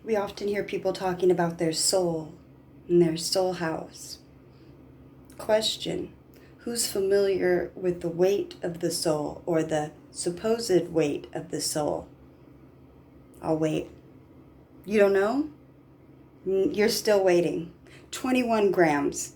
We often hear people talking about their soul and their soul house. Question: who's familiar with the weight of the soul, or the supposed weight of the soul? I'll wait. You don't know? You're still waiting. 21 grams.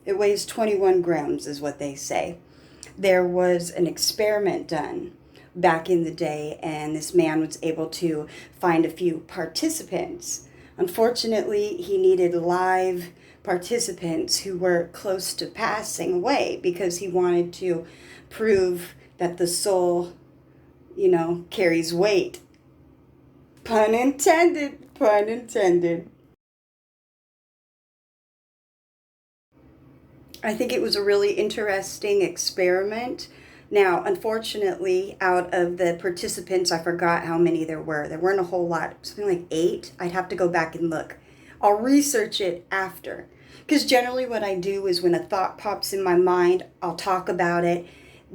It weighs 21 grams is what they say. There was an experiment done back in the day, and this man was able to find a few participants. Unfortunately, he needed live participants who were close to passing away because he wanted to prove that the soul, carries weight. Pun intended, pun intended. I think it was a really interesting experiment. Now, unfortunately, out of the participants, I forgot how many there were. There weren't a whole lot, something like 8. I'd have to go back and look. I'll research it after. Because generally what I do is when a thought pops in my mind, I'll talk about it,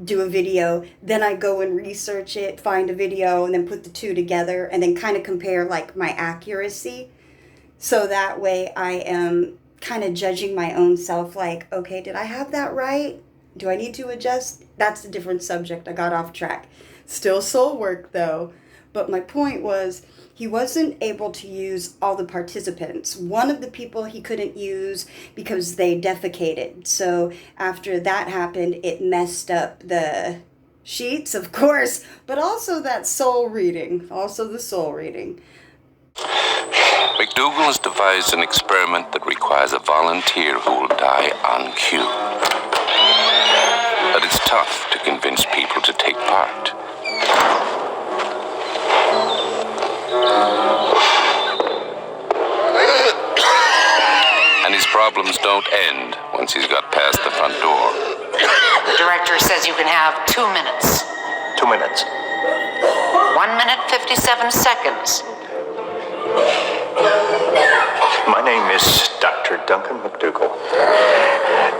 do a video, then I go and research it, find a video, and then put the two together, and then kind of compare like my accuracy. So that way I am kind of judging my own self, like, okay, did I have that right? Do I need to adjust? That's a different subject. I got off track. Still soul work though. But my point was, he wasn't able to use all the participants. One of the people he couldn't use because they defecated. So after that happened, it messed up the sheets, of course, but also that soul reading, also the soul reading. McDougall has devised an experiment that requires a volunteer who will die on cue. But it's tough to convince people to take part. And his problems don't end once he's got past the front door. The director says you can have 2 minutes. 2 minutes. 1 minute, 57 seconds. My name is Dr. Duncan McDougall.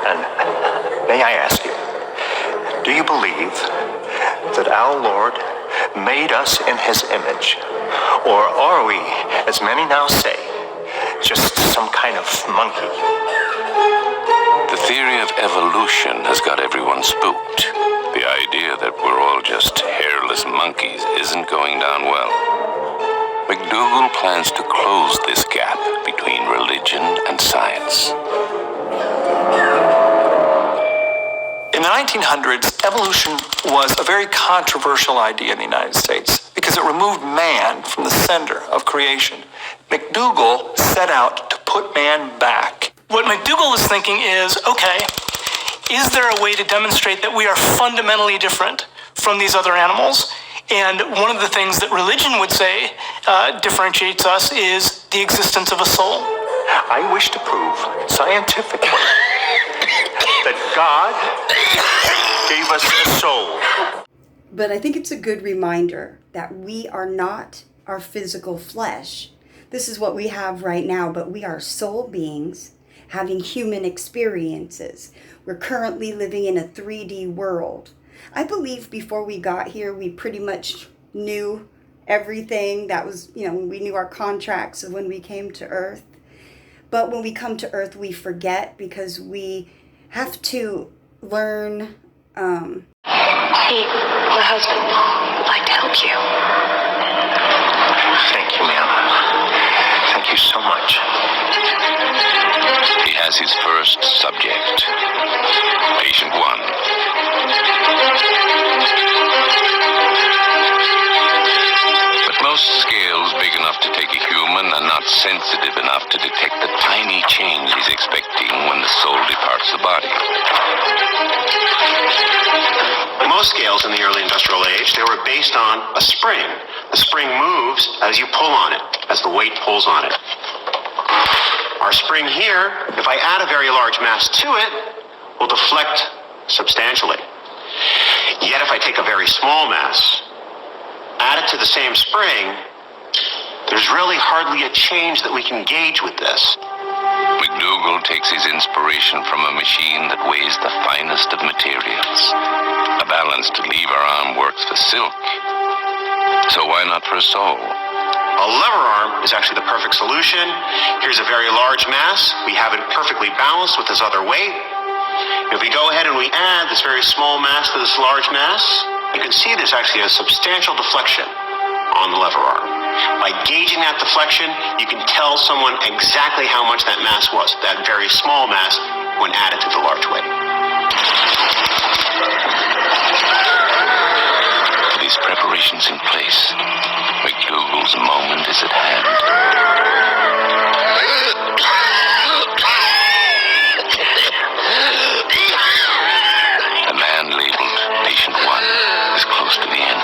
And may I ask you, do you believe that our Lord made us in his image? Or are we, as many now say, just some kind of monkey? The theory of evolution has got everyone spooked. The idea that we're all just hairless monkeys isn't going down well. McDougall plans to close this gap between religion and science. In the 1900s, evolution was a very controversial idea in the United States because it removed man from the center of creation. McDougall set out to put man back. What McDougall is thinking is, okay, is there a way to demonstrate that we are fundamentally different from these other animals? And one of the things that religion would say differentiates us is the existence of a soul. I wish to prove scientifically that God gave us a soul. But I think it's a good reminder that we are not our physical flesh. This is what we have right now, but we are soul beings having human experiences. We're currently living in a 3D world. I believe before we got here, we pretty much knew everything. That was, we knew our contracts of when we came to Earth. But when we come to Earth, we forget because we have to learn. Hey, my husband would like to help you. Thank you, ma'am. Thank you so much. He has his first subject, patient 1. But most scales big enough to take a human are not sensitive enough to detect the tiny change he's expecting when the soul departs the body. Most scales in the early industrial age, they were based on a spring. The spring moves as you pull on it, as the weight pulls on it. Our spring here, if I add a very large mass to it, will deflect substantially. Yet if I take a very small mass, add it to the same spring, there's really hardly a change that we can gauge with this. McDougall takes his inspiration from a machine that weighs the finest of materials. A balanced lever arm works for silk. So why not for a soul? A lever arm is actually the perfect solution. Here's a very large mass. We have it perfectly balanced with this other weight. If we go ahead and we add this very small mass to this large mass, you can see there's actually a substantial deflection on the lever arm. By gauging that deflection, you can tell someone exactly how much that mass was, that very small mass, when added to the large weight. With these preparations in place, McDougall's moment is at hand. The man labeled Patient 1 is close to the end.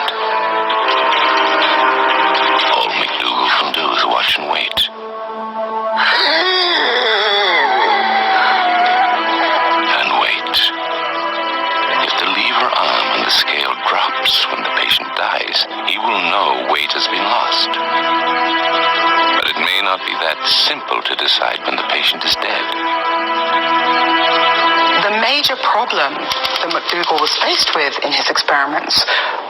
All McDougall can do is watch and wait. And wait. If the lever arm and the scale drops when the patient dies, he will know weight has been lost. But it may not be that simple to decide when the patient is dead. The major problem that McDougall was faced with in his experiments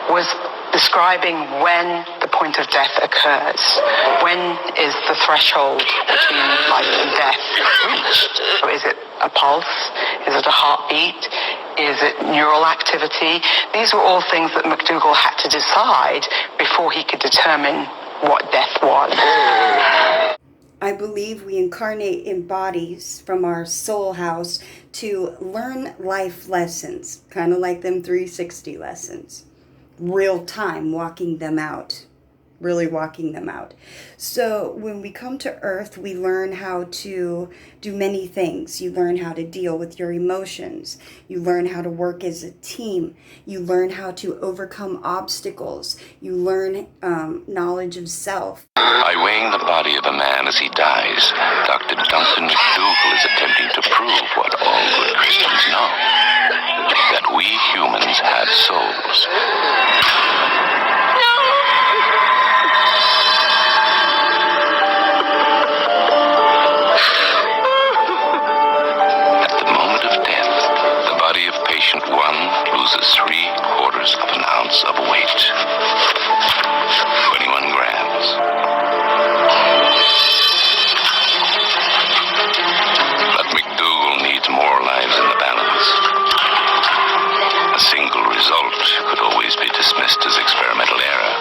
was describing when the point of death occurs. When is the threshold between life and death reached? So is it a pulse? Is it a heartbeat? Is it neural activity? These were all things that McDougall had to decide before he could determine what death was. I believe we incarnate in bodies from our soul house to learn life lessons, kind of like them 360 lessons. Real time, walking them out. Really walking them out. So when we come to Earth, we learn how to do many things. You learn how to deal with your emotions. You learn how to work as a team. You learn how to overcome obstacles. You learn knowledge of self. By weighing the body of a man as he dies, Dr. Duncan McDougall is attempting to prove what all good Christians know, that we humans have souls. At the moment of death, the body of patient 1 loses 3/4 of an ounce of weight. 21 grams. But McDougall needs more lives in the balance. A single result could always be dismissed as experimental error.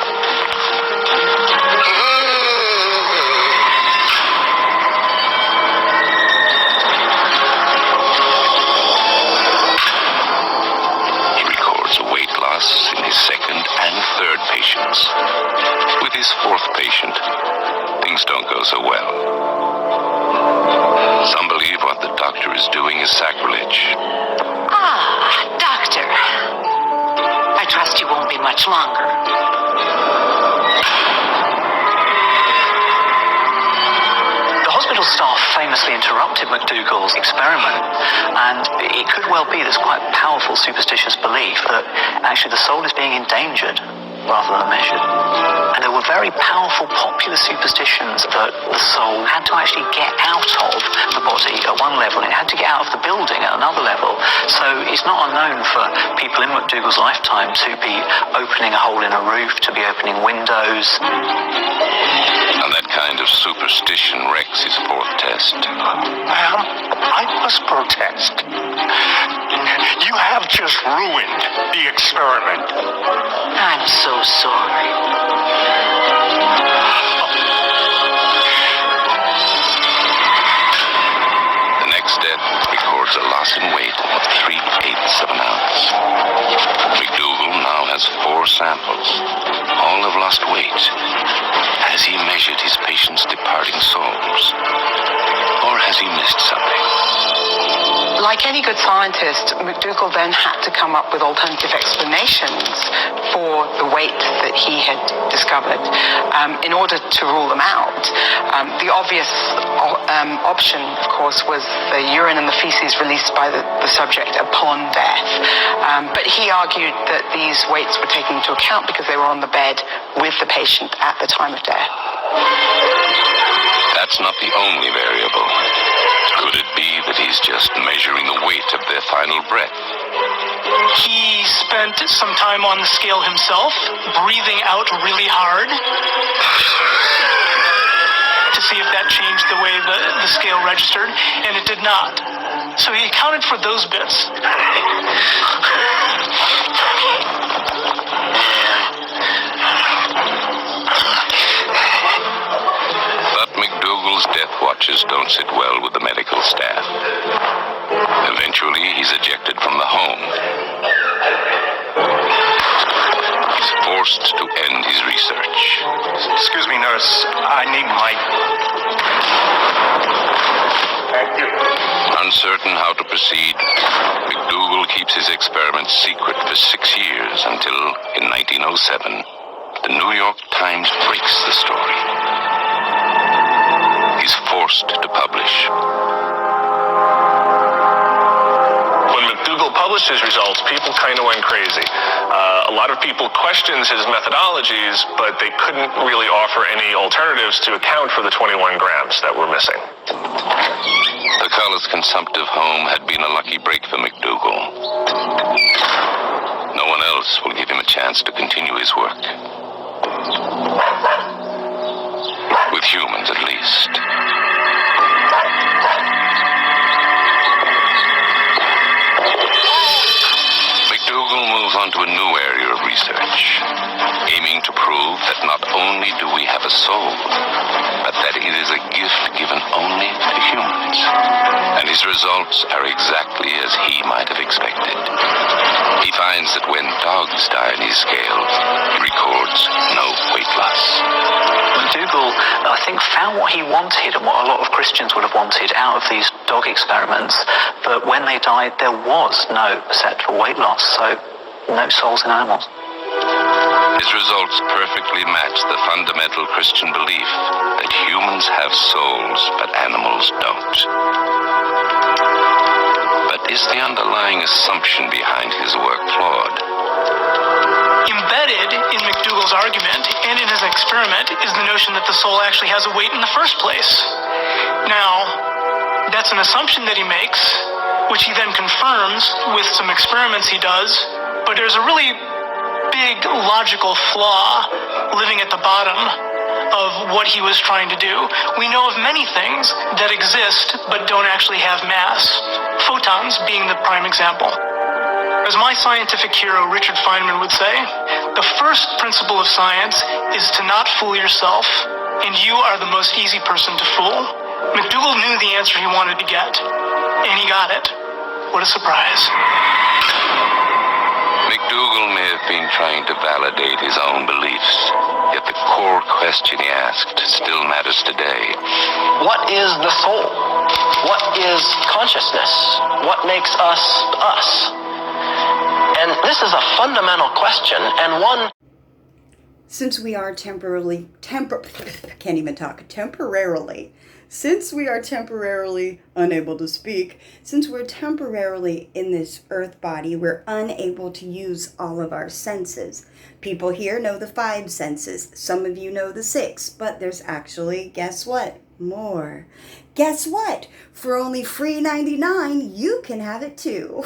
He records a weight loss in his second and third patients. With his fourth patient, things don't go so well. Some believe what the doctor is doing is sacrilege. Doctor. I trust you won't be much longer. The hospital staff famously interrupted McDougall's experiment, and it could well be this quite powerful superstitious belief that actually the soul is being endangered rather than measured. And there were very powerful popular superstitions that the soul had to actually get out of the body at one level, and it had to get out of the building at another level. So it's not unknown for people in McDougall's lifetime to be opening a hole in a roof, to be opening windows. And that kind of superstition wrecks his fourth test. Ma'am, I must protest. You have just ruined the experiment. I'm so sorry. The next step records a loss in weight of 3/8 of an ounce. McDougall now has 4 samples. All have lost weight. Has he measured his patients' departing souls? Or has he missed something? Like any good scientist, McDougall then had to come up with alternative explanations for the weight that he had discovered in order to rule them out. The obvious option, of course, was the urine and the feces released by the subject upon death. But he argued that these weights were taken into account because they were on the bed with the patient at the time of death. That's not the only variable. Could it be that he's just measuring the weight of their final breath? He spent some time on the scale himself, breathing out really hard. way the scale registered, and it did not. So he accounted for those bits. But McDougal's death watches don't sit well with the medical staff. Eventually, he's ejected from the home. He's forced to end his research. Excuse me, nurse. I need my... Thank you. Uncertain how to proceed, McDougal keeps his experiments secret for 6 years until, in 1907, the New York Times breaks the story. He's forced to publish. When McDougal published his results, people kind of went crazy. A lot of people questioned his methodologies, but they couldn't really offer any alternatives to account for the 21 grams that were missing. The Cullis consumptive home had been a lucky break for McDougal. No one else will give him a chance to continue his work. With humans, at least. McDougal moves on to a new area of research, aiming to prove that not only do we have a soul, but that it is a gift given only to humans. And his results are exactly as he might have expected. He finds that when dogs die in his scales, he records no weight loss. McDougal, I think, found what he wanted and what a lot of Christians would have wanted out of these dog experiments, but when they died, there was no perceptible weight loss, so no souls in animals. His results perfectly match the fundamental Christian belief that humans have souls, but animals don't. But is the underlying assumption behind his work flawed? Embedded in McDougal's argument and in his experiment is the notion that the soul actually has a weight in the first place. Now, that's an assumption that he makes, which he then confirms with some experiments he does, but there's a really big logical flaw living at the bottom of what he was trying to do. We know of many things that exist but don't actually have mass, photons being the prime example. As my scientific hero Richard Feynman would say, the first principle of science is to not fool yourself, and you are the most easy person to fool. McDougal knew the answer he wanted to get, and he got it. What a surprise. McDougal may have been trying to validate his own beliefs, yet the core question he asked still matters today. What is the soul? What is consciousness? What makes us us? And this is a fundamental question, and one... Since we are since we are temporarily unable to speak, since we're temporarily in this earth body, we're unable to use all of our senses. People here know the 5 senses. Some of you know the 6, but there's actually, guess what? More. Guess what? For only $3.99, you can have it too.